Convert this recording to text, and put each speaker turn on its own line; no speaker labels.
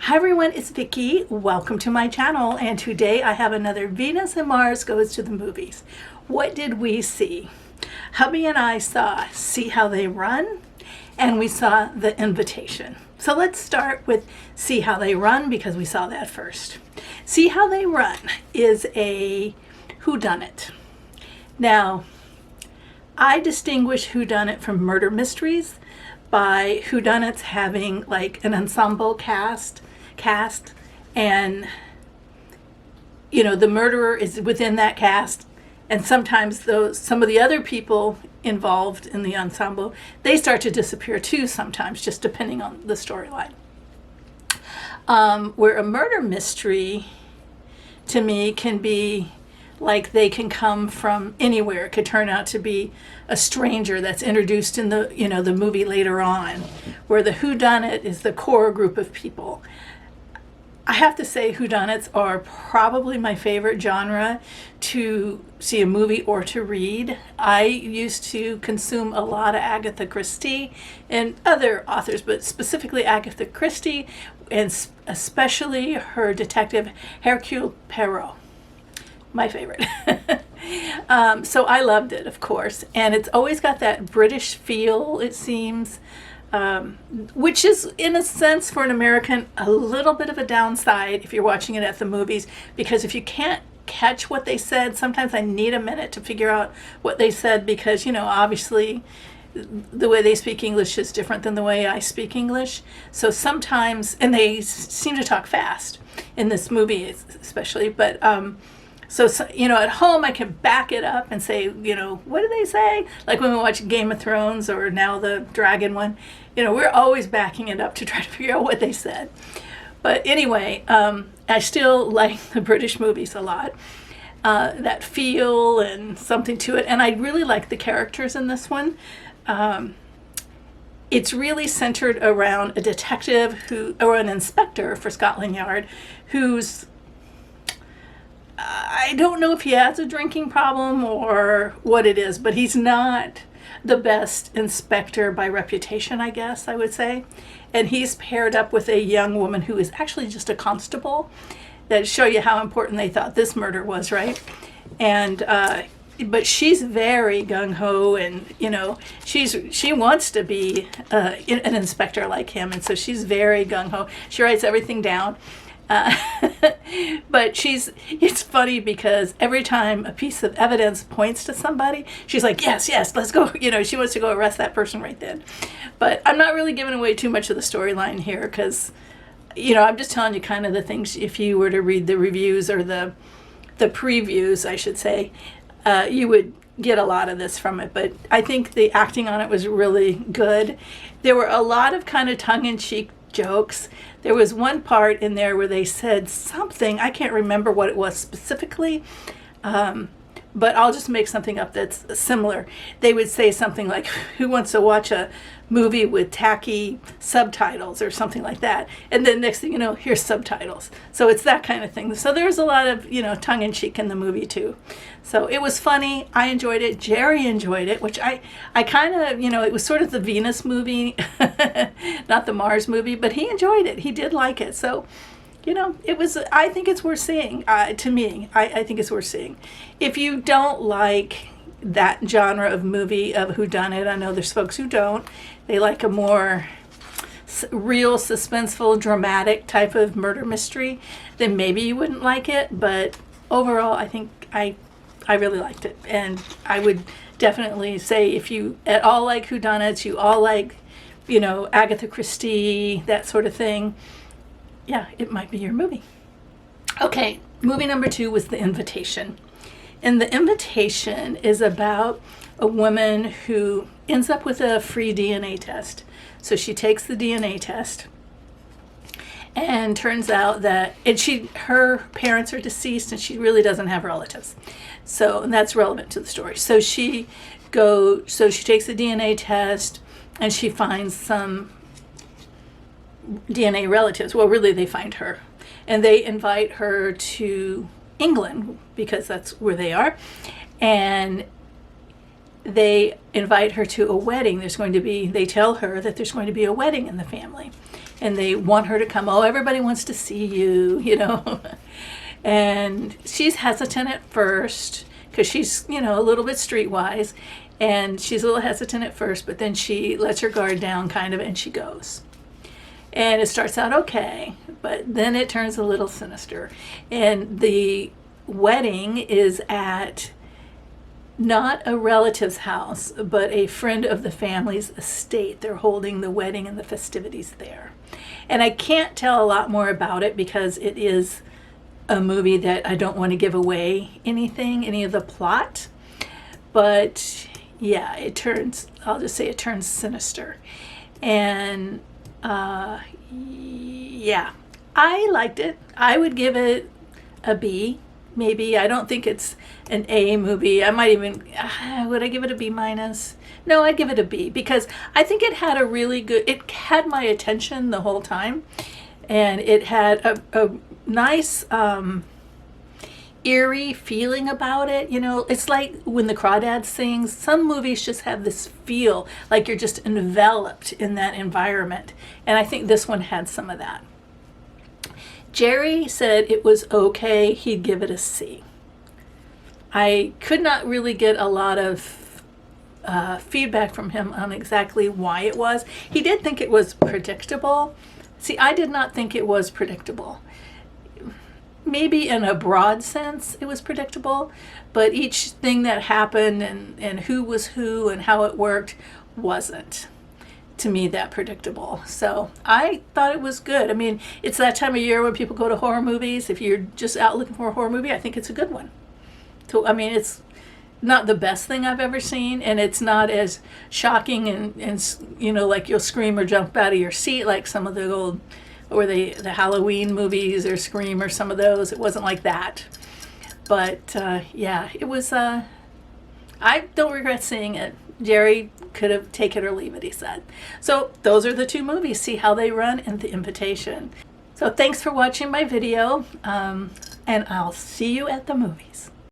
Hi everyone, it's Vicki. Welcome to my channel, and today I have another Venus and Mars Goes to the Movies. What did we see? Hubby and I saw See How They Run, and we saw The Invitation. So let's start with See How They Run because we saw that first. See How They Run is a whodunit. Now, I distinguish whodunit from murder mysteries by whodunits having like an ensemble cast, and the murderer is within that cast, and sometimes some of the other people involved in the ensemble, they start to disappear too sometimes, just depending on the storyline. Where a murder mystery to me can be like they can come from anywhere. It could turn out to be a stranger that's introduced in the movie later on, where the whodunit is the core group of people. I have to say whodunits are probably my favorite genre to see a movie or to read. I used to consume a lot of Agatha Christie and other authors, but specifically Agatha Christie, and especially her detective Hercule Poirot. My favorite. So I loved it, of course, and it's always got that British feel, it seems, which is, in a sense, for an American, a little bit of a downside if you're watching it at the movies, because if you can't catch what they said, sometimes I need a minute to figure out what they said, because, obviously the way they speak English is different than the way I speak English. So sometimes, and they seem to talk fast in this movie especially, but So, at home I can back it up and say, what do they say? Like when we watch Game of Thrones or now the Dragon one, we're always backing it up to try to figure out what they said. But anyway, I still like the British movies a lot. That feel and something to it. And I really like the characters in this one. It's really centered around a detective or an inspector for Scotland Yard who's, I don't know if he has a drinking problem or what it is, but he's not the best inspector by reputation, I guess I would say. And he's paired up with a young woman who is actually just a constable. That show you how important they thought this murder was, right? And but she's very gung-ho, and she wants to be an inspector like him, and so she's very gung-ho. She writes everything down. But it's funny because every time a piece of evidence points to somebody, she's like, yes, let's go. She wants to go arrest that person right then. But I'm not really giving away too much of the storyline here because, I'm just telling you kind of the things. If you were to read the reviews or the previews, I should say, you would get a lot of this from it. But I think the acting on it was really good. There were a lot of kind of tongue-in-cheek jokes. There was one part in there where they said something, I can't remember what it was specifically, but I'll just make something up that's similar. They would say something like, who wants to watch a movie with tacky subtitles or something like that? And then next thing you know, here's subtitles. So it's that kind of thing. So there's a lot of, tongue-in-cheek in the movie too. So it was funny. I enjoyed it. Jerry enjoyed it, which I kind of, it was sort of the Venus movie, not the Mars movie, but he enjoyed it. He did like it. So, it was, I think it's worth seeing. To me, I think it's worth seeing. If you don't like that genre of movie of whodunit, I know there's folks who don't. They like a more real, suspenseful, dramatic type of murder mystery, then maybe you wouldn't like it. But overall, I think I really liked it. And I would definitely say if you at all like whodunits, you all like, Agatha Christie, that sort of thing, yeah, it might be your movie. Okay, movie number 2 was The Invitation. And The Invitation is about a woman who ends up with a free DNA test. So she takes the DNA test, and turns out that her parents are deceased, and she really doesn't have relatives. And that's relevant to the story. So she takes the DNA test, and she finds some DNA relatives. Well, really, they find her, and they invite her to England because that's where they are, and they invite her to a wedding. They tell her that there's going to be a wedding in the family, and they want her to come. Oh, everybody wants to see you, you know. And she's hesitant at first because she's, you know, a little bit streetwise, and she's a little hesitant at first, but then she lets her guard down kind of, and she goes. And it starts out okay, but then it turns a little sinister. And the wedding is at not a relative's house, but a friend of the family's estate. They're holding the wedding and the festivities there. And I can't tell a lot more about it because it is a movie that I don't want to give away anything, any of the plot. But yeah, I'll just say it turns sinister. And yeah, I liked it. I would give it a B, maybe. I don't think it's an A movie. I might even, would I give it a B minus? No, I'd give it a B because I think it had it had my attention the whole time. And it had a nice, eerie feeling about it. You know, it's like when the Crawdads sings. Some movies just have this feel like you're just enveloped in that environment. And I think this one had some of that. Jerry said it was okay. He'd give it a C. I could not really get a lot of feedback from him on exactly why it was. He did think it was predictable. See, I did not think it was predictable. Maybe in a broad sense it was predictable, but each thing that happened and who was who and how it worked wasn't, to me, that predictable. So I thought it was good. I mean, it's that time of year when people go to horror movies. If you're just out looking for a horror movie, I think it's a good one. So, I mean, it's not the best thing I've ever seen, and it's not as shocking and you know, like you'll scream or jump out of your seat like some of the old, or the Halloween movies or Scream or some of those. It wasn't like that. But yeah, it was, I don't regret seeing it. Jerry could have take it or leave it, he said. So those are the two movies. See how they run and The Invitation. So thanks for watching my video, and I'll see you at the movies.